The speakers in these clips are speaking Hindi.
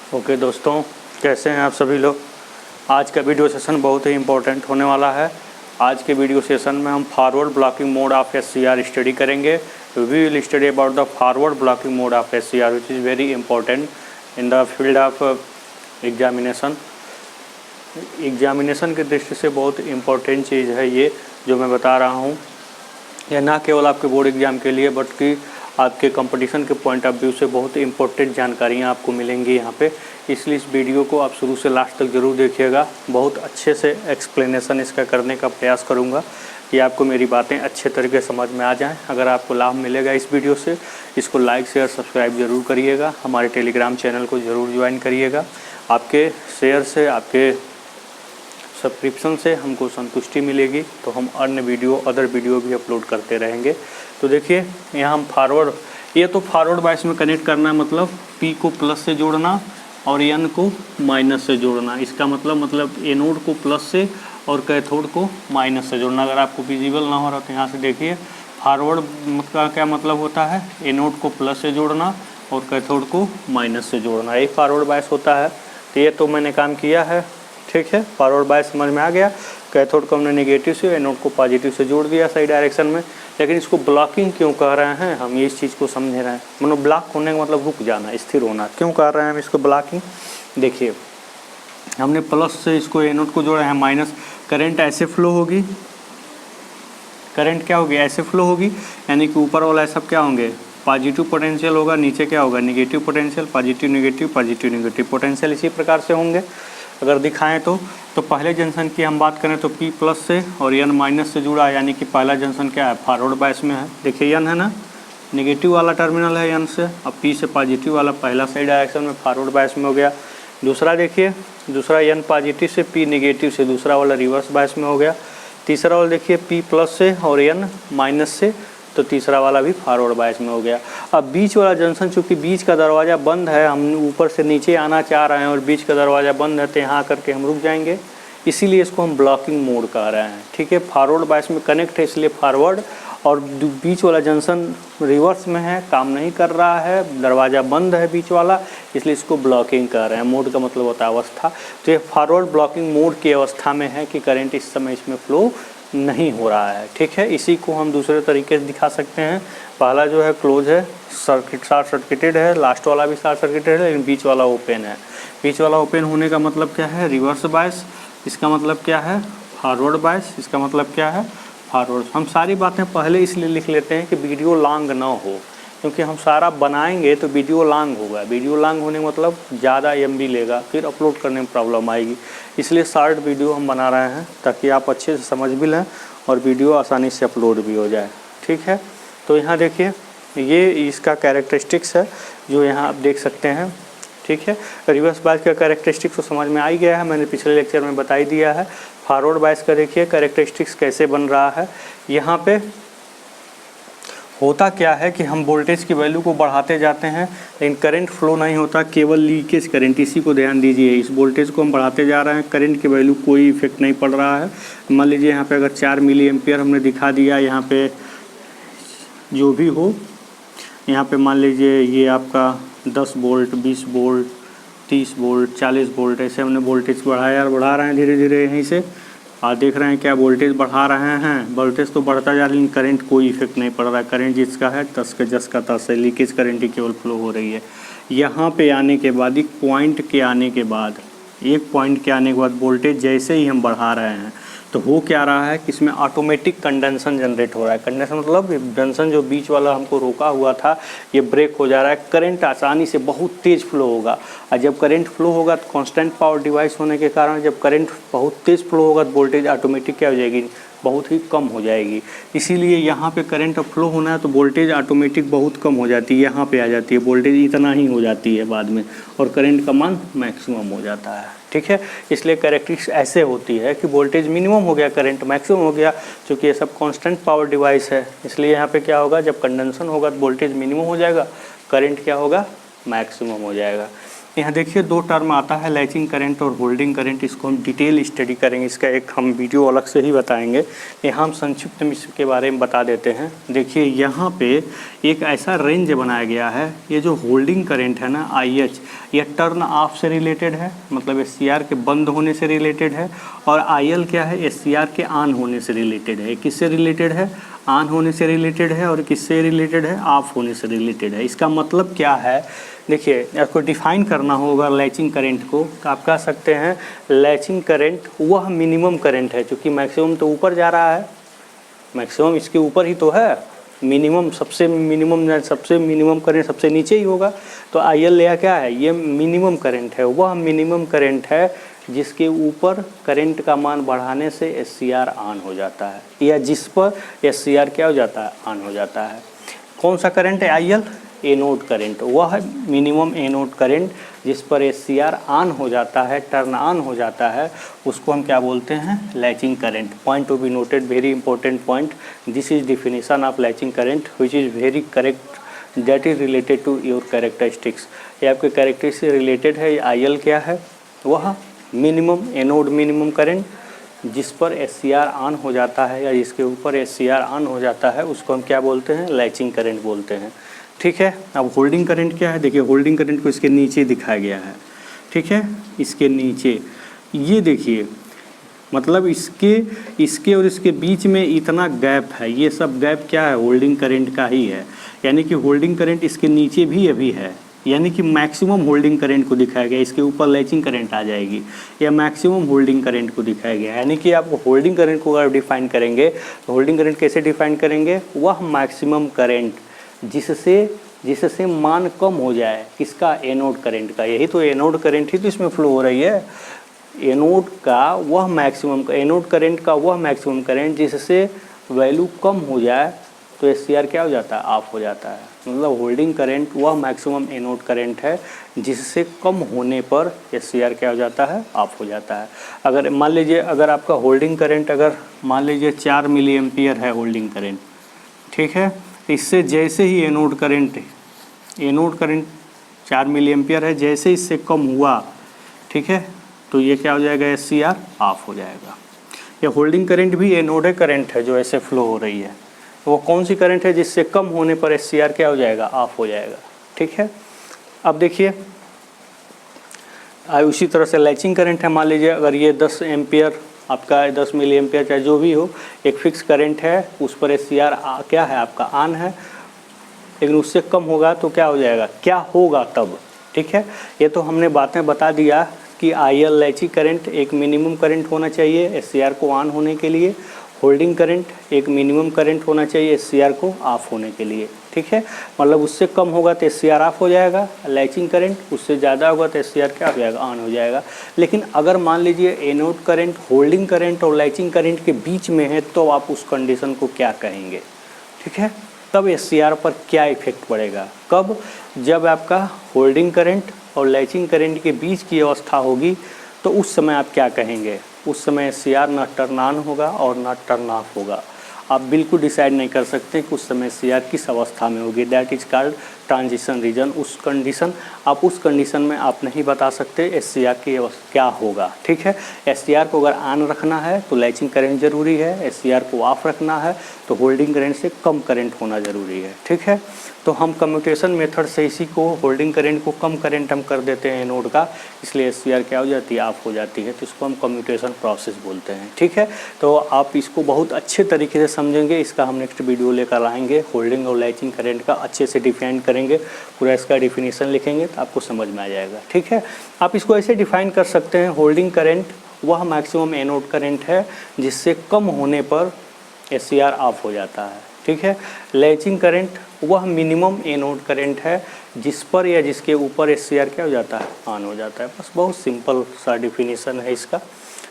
ओके दोस्तों, कैसे हैं आप सभी लोग। आज का वीडियो सेशन बहुत ही इम्पोर्टेंट होने वाला है। आज के वीडियो सेशन में हम forward blocking mode of SCR study करेंगे। We will study about the forward blocking mode of SCR which is very important in the field of examination. Examination की दृष्टि से बहुत इम्पोर्टेंट चीज़ है ये जो मैं बता रहा हूँ। यह ना केवल आपके बोर्ड एग्ज़ाम के लिए बट कि आपके कंपटीशन के पॉइंट ऑफ व्यू से बहुत इम्पोर्टेंट जानकारियाँ आपको मिलेंगी यहाँ पे। इसलिए इस वीडियो को आप शुरू से लास्ट तक ज़रूर देखिएगा। बहुत अच्छे से एक्सप्लेनेशन इसका करने का प्रयास करूँगा कि आपको मेरी बातें अच्छे तरीके से समझ में आ जाएं। अगर आपको लाभ मिलेगा इस वीडियो से, इसको लाइक शेयर सब्सक्राइब ज़रूर करिएगा। हमारे टेलीग्राम चैनल को ज़रूर ज्वाइन करिएगा। आपके शेयर से, आपके सब्सक्रिप्शन से हमको संतुष्टि मिलेगी तो हम अदर वीडियो भी अपलोड करते रहेंगे। तो देखिए यहाँ हम फॉरवर्ड, ये तो फॉरवर्ड बायस में कनेक्ट करना है, मतलब P को प्लस से जोड़ना और N को माइनस से जोड़ना। इसका मतलब एनोड को प्लस से और कैथोड को माइनस से जोड़ना। अगर आपको विजिबल ना हो रहा तो यहाँ से देखिए, फॉरवर्ड का क्या मतलब होता है, एनोड को प्लस से जोड़ना और कैथोड को माइनस से जोड़ना, यही फॉरवर्ड बायस होता है। तो ये तो मैंने काम किया है, ठीक है। फॉरवर्ड बायस समझ में आ गया। कैथोड को हमने नेगेटिव से, एनोड को पॉजिटिव से जोड़ दिया सही डायरेक्शन में। लेकिन इसको ब्लॉकिंग क्यों कह रहे हैं, हम ये इस चीज़ को समझ रहे हैं। मतलब ब्लॉक होने का मतलब रुक जाना, स्थिर होना। क्यों कर रहे हैं हम इसको ब्लॉकिंग, देखिए हमने प्लस से इसको एनोड को जोड़ा है, माइनस करंट ऐसे फ्लो होगी, करंट क्या होगी, ऐसे फ्लो होगी। यानी कि ऊपर वाला सब क्या होंगे, पॉजिटिव पोटेंशियल होगा, नीचे क्या होगा, negative potential, positive negative potential इसी प्रकार से होंगे। अगर दिखाएं तो पहले जंक्शन की हम बात करें तो P प्लस से और N माइनस से जुड़ा है। यानी कि पहला जंक्शन क्या है, फॉरवर्ड बायस में है। देखिए N है ना, नेगेटिव वाला टर्मिनल है N से, अब P से पॉजिटिव वाला पहला सही डायरेक्शन में फॉरवर्ड बायस में हो गया। दूसरा देखिए, दूसरा N पॉजिटिव से P नेगेटिव से, दूसरा वाला रिवर्स बायस में हो गया। तीसरा वाला देखिए P प्लस से और N माइनस से, तो तीसरा वाला भी फॉरवर्ड बायस में हो गया। अब बीच वाला जंक्शन, चूँकि बीच का दरवाज़ा बंद है, हम ऊपर से नीचे आना चाह रहे हैं और बीच का दरवाज़ा बंद है, तो यहाँ करके हम रुक जाएंगे। इसीलिए इसको हम ब्लॉकिंग मोड कह रहे हैं, ठीक है। फॉरवर्ड बायस में कनेक्ट है इसलिए फॉरवर्ड, और बीच वाला जंक्शन रिवर्स में है, काम नहीं कर रहा है, दरवाज़ा बंद है बीच वाला, इसलिए इसको ब्लॉकिंग कर रहे हैं। मोड का मतलब होता है अवस्था। तो ये फॉरवर्ड ब्लॉकिंग मोड की अवस्था में है कि करंट इस समय इसमें फ्लो नहीं हो रहा है, ठीक है। इसी को हम दूसरे तरीके से दिखा सकते हैं। पहला जो है क्लोज है, शॉर्ट सर्किटेड है, लास्ट वाला भी शॉर्ट सर्किटेड है, लेकिन बीच वाला ओपन है। बीच वाला ओपन होने का मतलब क्या है, रिवर्स बायस। इसका मतलब क्या है, फॉरवर्ड बायस। इसका मतलब क्या है, फॉरवर्ड। हम सारी बातें पहले इसलिए लिख लेते हैं कि वीडियो लॉन्ग ना हो, क्योंकि हम सारा बनाएंगे तो वीडियो लॉन्ग होगा। वीडियो लॉन्ग होने का मतलब ज़्यादा MB लेगा, फिर अपलोड करने में प्रॉब्लम आएगी। इसलिए शॉर्ट वीडियो हम बना रहे हैं ताकि आप अच्छे से समझ भी लें और वीडियो आसानी से अपलोड भी हो जाए, ठीक है। तो यहाँ देखिए, ये इसका कैरेक्टरिस्टिक्स है जो यहाँ आप देख सकते हैं, ठीक है। रिवर्स बायस का कैरेक्टरिस्टिक्स तो समझ में आ ही गया है, मैंने पिछले लेक्चर में बता ही दिया है। फॉरवर्ड बायस का देखिए कैरेक्टरिस्टिक्स कैसे बन रहा है। यहाँ पे होता क्या है कि हम वोल्टेज की वैल्यू को बढ़ाते जाते हैं, लेकिन करंट फ्लो नहीं होता, केवल लीकेज करंट। इसी को ध्यान दीजिए, इस वोल्टेज को हम बढ़ाते जा रहे हैं, करंट की वैल्यू कोई इफेक्ट नहीं पड़ रहा है। मान लीजिए यहाँ पे अगर 4 मिली एम्पियर हमने दिखा दिया, यहाँ पे जो भी हो, यहाँ पे मान लीजिए ये आपका 10 वोल्ट, 20 वोल्ट, 30 वोल्ट, 40 वोल्ट, ऐसे हमने वोल्टेज बढ़ा रहे हैं धीरे धीरे। यहीं से आप देख रहे हैं क्या वोल्टेज बढ़ा रहे हैं, वोल्टेज तो बढ़ता जा रहा है, लेकिन करंट कोई इफेक्ट नहीं पड़ रहा है। करंट जिसका है 10 के 10 का 10 है, लीकेज करंट ही केवल फ्लो हो रही है। यहाँ पे आने के बाद, एक पॉइंट के आने के बाद वोल्टेज जैसे ही हम बढ़ा रहे हैं तो हो क्या रहा है कि इसमें ऑटोमेटिक कंडेंसन जनरेट हो रहा है। कंडेंसन मतलब जंक्शन जो बीच वाला हमको रोका हुआ था, ये ब्रेक हो जा रहा है। करंट आसानी से बहुत तेज़ फ्लो होगा, और जब करंट फ्लो होगा तो कांस्टेंट पावर डिवाइस होने के कारण जब करंट बहुत तेज़ फ्लो होगा तो वोल्टेज ऑटोमेटिक क्या हो जाएगी, बहुत ही कम हो जाएगी। इसीलिए यहाँ पे करंट फ्लो होना है तो वोल्टेज ऑटोमेटिक बहुत कम हो जाती है, यहाँ पे आ जाती है, वोल्टेज इतना ही हो जाती है बाद में, और करंट का मान मैक्सिमम हो जाता है, ठीक है। इसलिए कैरेक्टरिस्टिक्स ऐसे होती है कि वोल्टेज मिनिमम हो गया, करंट मैक्सिमम हो गया। क्योंकि ये सब कांस्टेंट पावर डिवाइस है, इसलिए यहाँ पे क्या होगा, जब कंडेंसन होगा तो वोल्टेज मिनिमम हो जाएगा, करंट क्या होगा, मैक्सिमम हो जाएगा। यहाँ देखिए दो टर्म आता है, लैचिंग करंट और होल्डिंग करंट। इसको हम डिटेल स्टडी करेंगे, इसका एक हम वीडियो अलग से ही बताएंगे। यहाँ हम संक्षिप्त में इसके बारे में बता देते हैं। देखिए यहाँ पे एक ऐसा रेंज बनाया गया है, ये जो होल्डिंग करंट है ना IH, ये टर्न ऑफ से रिलेटेड है, मतलब SCR के बंद होने से रिलेटेड है। और IL क्या है, SCR के ऑन होने से रिलेटेड है। किससे रिलेटेड है, ऑन होने से रिलेटेड है। और किससे रिलेटेड है, ऑफ होने से रिलेटेड है। इसका मतलब क्या है, देखिए आपको डिफाइन करना होगा लैचिंग करंट को, तो आप कह सकते हैं लैचिंग करंट वह मिनिमम करंट है, क्योंकि मैक्सिमम तो ऊपर जा रहा है, मैक्सिमम इसके ऊपर ही तो है, मिनिमम सबसे मिनिमम करंट सबसे नीचे ही होगा। तो IL या क्या है, ये मिनिमम करंट है, वह मिनिमम करंट है जिसके ऊपर करंट का मान बढ़ाने से SCR ऑन हो जाता है, या जिस पर SCR क्या हो जाता है, ऑन हो जाता है। कौन सा करंट है, IL एनोड करंट, वह मिनिमम एनोड करंट जिस पर SCR ऑन हो जाता है, टर्न ऑन हो जाता है, उसको हम क्या बोलते हैं, latching current. Point to be noted, very important point, this is definition of latching current which is very correct, that is related to your characteristics. ये आपके कैरेक्टरिस्टिक्स से रिलेटेड है। IL क्या है, वह मिनिमम एनोड मिनिमम करंट जिस पर SCR ऑन हो जाता है, या जिसके ऊपर SCR ऑन हो जाता है, उसको हम क्या बोलते हैं, लैचिंग करंट बोलते हैं। ठीक है। अब होल्डिंग करंट क्या है, देखिए होल्डिंग करंट को इसके नीचे दिखाया गया है। ठीक है, इसके नीचे ये देखिए, मतलब इसके और इसके बीच में इतना गैप है, ये सब गैप क्या है, होल्डिंग करंट का ही है। यानी कि होल्डिंग करंट इसके नीचे भी अभी है, यानी कि मैक्सिमम होल्डिंग करंट को दिखाया गया। इसके ऊपर लैचिंग करंट आ जाएगी, या मैक्सिमम होल्डिंग करंट को दिखाया गया। यानी कि आप होल्डिंग करंट को अगर डिफाइन करेंगे तो होल्डिंग करंट कैसे डिफाइन करेंगे, वह मैक्सिमम करंट जिससे मान कम हो जाए, किसका, एनोड करंट का। यही तो एनोड करंट ही तो इसमें फ्लो हो रही है। एनोड का वह मैक्सिमम, एनोड करंट का वह मैक्सिमम करंट जिससे वैल्यू कम हो जाए तो SCR क्या हो जाता है, ऑफ हो जाता है। मतलब होल्डिंग करंट वह मैक्सिमम एनोड करंट है जिससे कम होने पर SCR क्या हो जाता है, ऑफ हो जाता है। अगर मान लीजिए, अगर आपका होल्डिंग करंट अगर मान लीजिए 4 मिली एम्पियर है होल्डिंग करंट, ठीक है, इससे जैसे ही एनोड करंट 4 मिली एम्पियर है, जैसे इससे कम हुआ, ठीक है, तो ये क्या हो जाएगा, SCR ऑफ हो जाएगा। ये होल्डिंग करंट भी एनोड करंट है जो ऐसे फ्लो हो रही है। तो वो कौन सी करंट है जिससे कम होने पर SCR क्या हो जाएगा, ऑफ हो जाएगा। ठीक है। अब देखिए उसी तरह से लैचिंग करंट है। मान लीजिए अगर ये 10 एम्पियर आपका 10 मिली एम्पियर चाहे जो भी हो, एक फिक्स करंट है, उस पर SCR क्या है आपका, ऑन है, लेकिन उससे कम होगा तो क्या हो जाएगा, क्या होगा तब। ठीक है, ये तो हमने बातें बता दिया कि IL लैचिंग करंट एक मिनिमम करंट होना चाहिए SCR को ऑन होने के लिए, होल्डिंग करंट एक मिनिमम करंट होना चाहिए SCR को ऑफ होने के लिए। ठीक है, मतलब उससे कम होगा तो SCR ऑफ हो जाएगा, लैचिंग करंट उससे ज़्यादा होगा तो SCR क्या हो जाएगा, ऑन हो जाएगा। लेकिन अगर मान लीजिए एनोड करंट होल्डिंग करंट और लैचिंग करंट के बीच में है, तो आप उस कंडीशन को क्या कहेंगे। ठीक है, तब SCR पर क्या इफेक्ट पड़ेगा, कब, जब आपका होल्डिंग करंट और लैचिंग करंट के बीच की अवस्था होगी, तो उस समय आप क्या कहेंगे, उस समय SCR ना टर्न ऑन होगा और ना टर्न ऑफ होगा। आप बिल्कुल डिसाइड नहीं कर सकते कि उस समय SCR किस अवस्था में होगी, that is called transition region. उस कंडीशन में आप नहीं बता सकते SCR की क्या होगा। ठीक है, SCR को अगर ऑन रखना है तो लैचिंग करंट जरूरी है, SCR को ऑफ रखना है तो होल्डिंग करंट से कम करंट होना ज़रूरी है। ठीक है, तो हम कम्यूटेशन मेथड से इसी को, होल्डिंग करंट को कम करंट हम कर देते हैं एनोड का, इसलिए SCR क्या हो जाती है, ऑफ हो जाती है, तो इसको हम कम्यूटेशन प्रोसेस बोलते हैं। ठीक है, तो आप इसको बहुत अच्छे तरीके से समझेंगे, इसका हम नेक्स्ट वीडियो लेकर आएंगे, होल्डिंग और लैचिंग करंट का अच्छे से डिफाइन करेंगे, पूरा इसका डिफिनीसन लिखेंगे तो आपको समझ में आ जाएगा। ठीक है, आप इसको ऐसे डिफाइन कर सकते हैं, होल्डिंग करंट वह मैक्सिमम एनोड करंट है जिससे कम होने पर SCR ऑफ हो जाता है। ठीक है, लैचिंग करंट वह मिनिमम एनोड करंट है जिस पर या जिसके ऊपर SCR क्या हो जाता है, ऑन हो जाता है। बस बहुत सिंपल सा डिफिनीसन है इसका।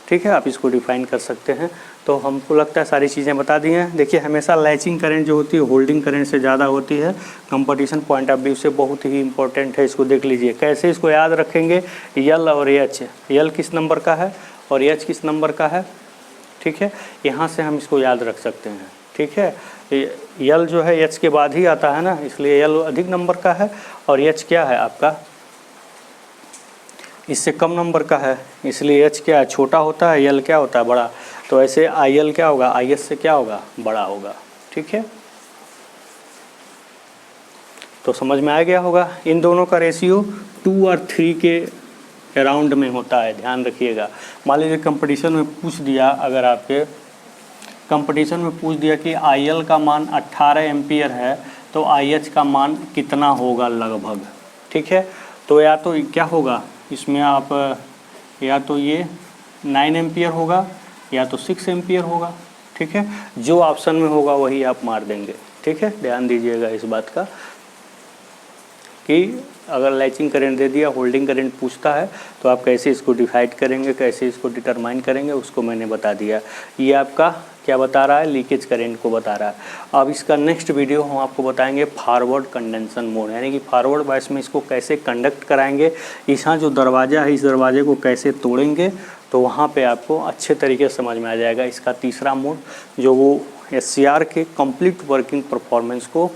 ठीक है, आप इसको डिफाइन कर सकते हैं। तो हमको लगता है सारी चीज़ें बता दी हैं। देखिए हमेशा लैचिंग करंट जो होती है होल्डिंग करंट से ज़्यादा होती है, कंपटीशन पॉइंट ऑफ व्यू से बहुत ही इंपॉर्टेंट है। इसको देख लीजिए कैसे इसको याद रखेंगे, L और H, L किस नंबर का है और H किस नंबर का है। ठीक है, यहाँ से हम इसको याद रख सकते हैं। ठीक है, L जो है H के बाद ही आता है ना, इसलिए L अधिक नंबर का है और H क्या है आपका, इससे कम नंबर का है, इसलिए H क्या है, छोटा होता है, L क्या होता है, बड़ा। तो ऐसे IL क्या होगा, IS से क्या होगा, बड़ा होगा। ठीक है, तो समझ में आ गया होगा। इन दोनों का रेशियो 2 और 3 के अराउंड में होता है, ध्यान रखिएगा। मान लीजिए कंपटीशन में पूछ दिया, अगर आपके कंपटीशन में पूछ दिया कि IL का मान 18 एम्पियर है तो IH का मान कितना होगा लगभग। ठीक है, तो या तो क्या होगा इसमें, आप या तो ये 9 एम्पियर होगा या तो 6 एम्पियर होगा। ठीक है, जो ऑप्शन में होगा वही आप मार देंगे। ठीक है, ध्यान दीजिएगा इस बात का कि अगर लैचिंग करंट दे दिया, होल्डिंग करंट पूछता है तो आप कैसे इसको डिसाइड करेंगे, कैसे इसको डिटरमाइन करेंगे, उसको मैंने बता दिया। ये आपका क्या बता रहा है, लीकेज करंट को बता रहा है। अब इसका नेक्स्ट वीडियो हम आपको बताएंगे फॉरवर्ड कंडेंसन मोड, यानी कि फॉरवर्ड बायस में इसको कैसे कंडक्ट कराएंगे, यहाँ जो दरवाज़ा है इस दरवाजे को कैसे तोड़ेंगे, तो वहाँ पे आपको अच्छे तरीके से समझ में आ जाएगा। इसका तीसरा मोड जो वो SCR के कंप्लीट वर्किंग परफॉर्मेंस को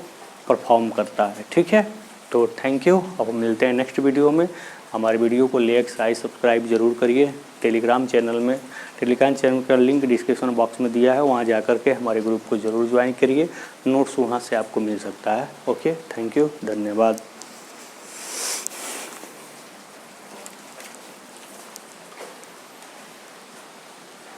परफॉर्म करता है। ठीक है, तो थैंक यू। अब मिलते हैं नेक्स्ट वीडियो में। हमारे वीडियो को लाइक सब्सक्राइब जरूर करिए। टेलीग्राम चैनल का लिंक डिस्क्रिप्शन बॉक्स में दिया है, वहाँ जा कर के हमारे ग्रुप को ज़रूर ज्वाइन करिए। नोट्स वहाँ से आपको मिल सकता है। ओके, थैंक यू, धन्यवाद।